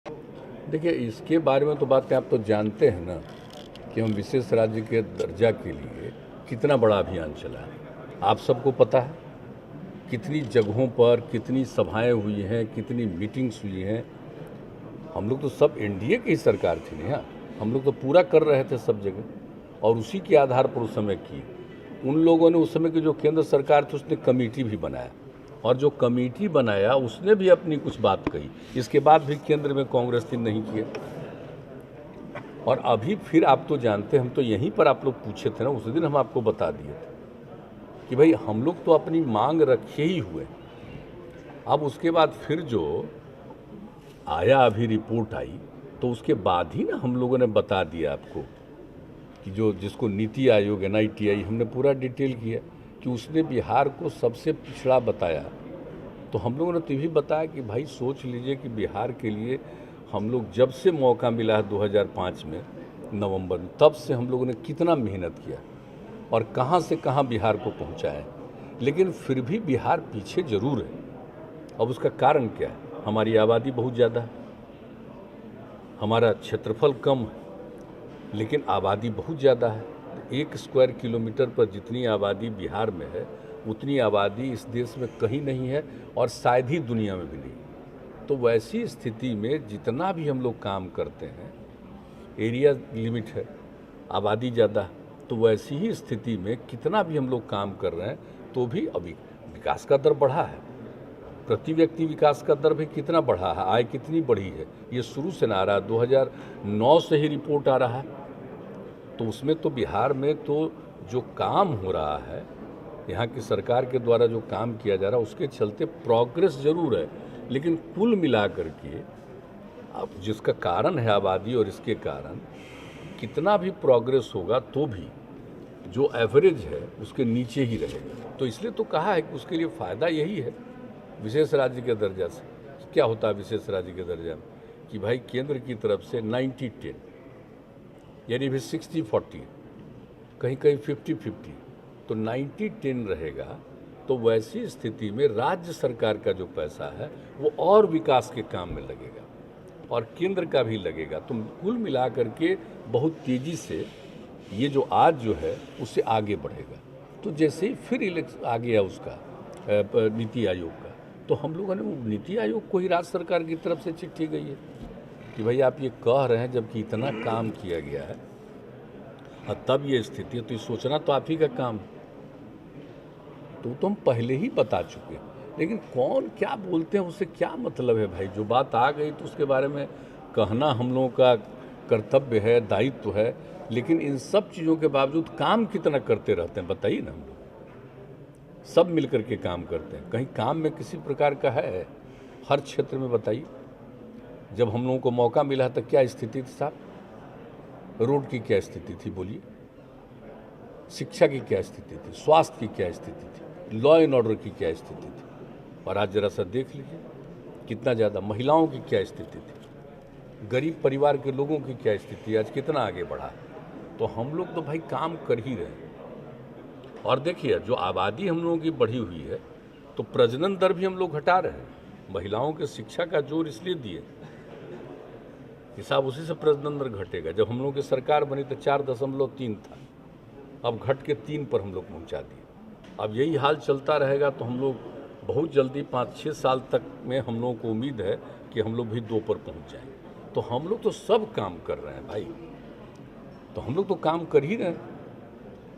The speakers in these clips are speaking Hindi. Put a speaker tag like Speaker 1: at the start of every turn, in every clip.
Speaker 1: देखिए, इसके बारे में तो बात है, आप तो जानते हैं ना कि हम विशेष राज्य के दर्जा के लिए कितना बड़ा अभियान चला है। आप सबको पता है कितनी जगहों पर कितनी सभाएं हुई हैं, कितनी मीटिंग्स हुई हैं। हम लोग तो सब एनडीए की ही सरकार थी ना, हम लोग तो पूरा कर रहे थे सब जगह, और उसी के आधार पर उस समय की उन लोगों ने, उस समय की जो केंद्र सरकार थी उसने कमेटी भी बनाया, और जो कमेटी बनाया उसने भी अपनी कुछ बात कही। इसके बाद भी केंद्र में कांग्रेस ने नहीं किया, और अभी फिर आप तो जानते हैं, हम तो यहीं पर आप लोग पूछे थे ना, उस दिन हम आपको बता दिए थे कि भाई हम लोग तो अपनी मांग रखे ही हुए। अब उसके बाद फिर जो आया, अभी रिपोर्ट आई, तो उसके बाद ही ना हम लोगों ने बता दिया आपको कि जो जिसको नीति आयोग NITI हमने पूरा डिटेल किया कि उसने बिहार को सबसे पिछड़ा बताया। तो हम लोगों ने तो भी बताया कि भाई सोच लीजिए कि बिहार के लिए हम लोग जब से मौका मिला है 2005 में नवंबर में, तब से हम लोगों ने कितना मेहनत किया और कहाँ से कहाँ बिहार को पहुँचा है, लेकिन फिर भी बिहार पीछे जरूर है। अब उसका कारण क्या है? हमारी आबादी बहुत ज़्यादा है, हमारा क्षेत्रफल कम है, लेकिन आबादी बहुत ज़्यादा है। 1 स्क्वायर किलोमीटर पर जितनी आबादी बिहार में है, उतनी आबादी इस देश में कहीं नहीं है, और शायद ही दुनिया में भी नहीं। तो वैसी स्थिति में जितना भी हम लोग काम करते हैं, एरिया लिमिट है, आबादी ज़्यादा है, तो वैसी ही स्थिति में कितना भी हम लोग काम कर रहे हैं तो भी अभी विकास का दर बढ़ा है। प्रति व्यक्ति विकास का दर भी कितना बढ़ा है, आय कितनी बढ़ी है, ये शुरू से ना आ रहा है, 2009 से ही रिपोर्ट आ रहा है। तो उसमें तो बिहार में तो जो काम हो रहा है, यहाँ की सरकार के द्वारा जो काम किया जा रहा है, उसके चलते प्रोग्रेस जरूर है, लेकिन कुल मिलाकर के अब जिसका कारण है आबादी, और इसके कारण कितना भी प्रोग्रेस होगा तो भी जो एवरेज है उसके नीचे ही रहेगा। तो इसलिए तो कहा है कि उसके लिए फ़ायदा यही है विशेष राज्य के दर्जा से। क्या होता है विशेष राज्य के दर्जा में कि भाई केंद्र की तरफ से 90-10, यानी भी 60-40, कहीं कहीं 50-50, तो 90-10 रहेगा। तो वैसी स्थिति में राज्य सरकार का जो पैसा है वो और विकास के काम में लगेगा, और केंद्र का भी लगेगा। तो कुल मिलाकर के बहुत तेज़ी से ये जो आज जो है उससे आगे बढ़ेगा। तो जैसे ही फिर इलेक्शन आ गया उसका नीति आयोग का, तो हम लोगों ने वो नीति आयोग को ही राज्य सरकार की तरफ से चिट्ठी गई है कि भाई आप ये कह रहे हैं, जबकि इतना काम किया गया है और तब ये स्थिति है, तो ये सोचना तो आप ही का काम है। तो हम पहले ही बता चुके हैं, लेकिन कौन क्या बोलते हैं उससे क्या मतलब है भाई। जो बात आ गई तो उसके बारे में कहना हम लोगों का कर्तव्य है, दायित्व है, लेकिन इन सब चीज़ों के बावजूद काम कितना करते रहते हैं बताइए ना। हम लोग सब मिलकर के काम करते हैं, कहीं काम में किसी प्रकार का है हर क्षेत्र में बताइए। जब हम लोगों को मौका मिला तो क्या स्थिति थी साहब? रोड की क्या स्थिति थी बोलिए, शिक्षा की क्या स्थिति थी, स्वास्थ्य की क्या स्थिति थी, लॉ एंड ऑर्डर की क्या स्थिति थी, और आज जरा सा देख लीजिए कितना ज़्यादा महिलाओं की क्या स्थिति थी, गरीब परिवार के लोगों की क्या स्थिति, आज कितना आगे बढ़ा। तो हम लोग तो भाई काम कर ही रहे हैं। और देखिए, जो आबादी हम लोगों की बढ़ी हुई है, तो प्रजनन दर भी हम लोग घटा रहे हैं। महिलाओं के शिक्षा का जोर इसलिए दिए कि साहब उसी से प्रजनन दर घटेगा। जब हम लोगों की सरकार बनी तो 4.3 था, अब घट के 3 पर हम लोग पहुंचा दिए। अब यही हाल चलता रहेगा तो हम लोग बहुत जल्दी 5-6 साल तक में हम लोगों को उम्मीद है कि हम लोग भी 2 पर पहुंच जाएं। तो हम लोग तो सब काम कर रहे हैं भाई, तो हम लोग तो काम कर ही रहे हैं,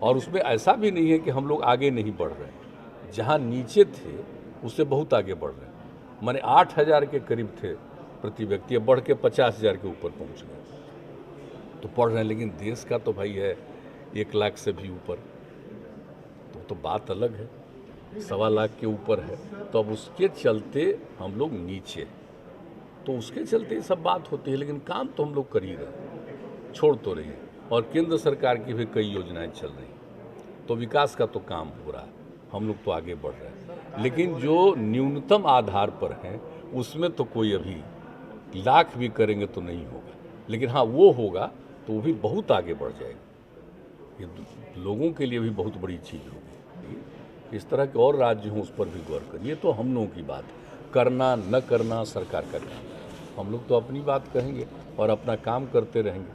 Speaker 1: और उसमें ऐसा भी नहीं है कि हम लोग आगे नहीं बढ़ रहे हैं। जहाँ नीचे थे उससे बहुत आगे बढ़ रहे हैं। माने 8,000 के करीब थे प्रति व्यक्ति, बढ़ के 50,000 के ऊपर पहुँच गए। तो पढ़ रहे हैं, लेकिन देश का तो भाई है 1 लाख से भी ऊपर, तो बात अलग है, 1.25 लाख के ऊपर है। तो अब उसके चलते हम लोग नीचे, तो उसके चलते ये सब बात होती है, लेकिन काम तो हम लोग कर ही रहे हैं, छोड़ तो रही है। और केंद्र सरकार की भी कई योजनाएं चल रही, तो विकास का तो काम हो रहा है, हम लोग तो आगे बढ़ रहे हैं। लेकिन जो न्यूनतम आधार पर हैं उसमें तो कोई अभी लाख भी करेंगे तो नहीं होगा, लेकिन हाँ वो होगा तो वो भी बहुत आगे बढ़ जाएगा। ये लोगों के लिए भी बहुत बड़ी चीज़ होगी। इस तरह के और राज्य हों उस पर भी गौर करिए। तो हम लोगों की बात, करना न करना सरकार का काम है। हम लोग तो अपनी बात कहेंगे और अपना काम करते रहेंगे।